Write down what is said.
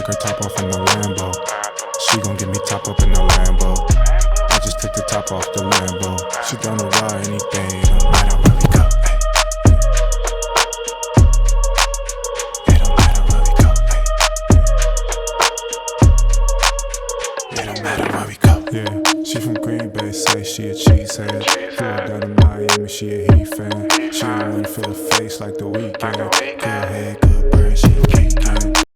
took her top off in the Lambo. She gon' get me top up in the Lambo. I just took the top off the Lambo. She down to ride anything, it don't matter where we go. It don't matter where we go. It don't matter where we go. Yeah, she from Green Bay, say she a cheesehead. Flew down to Miami, she a Heat fan. She don't wanna feel her face like the weekend. Good head, good bird, she a geek.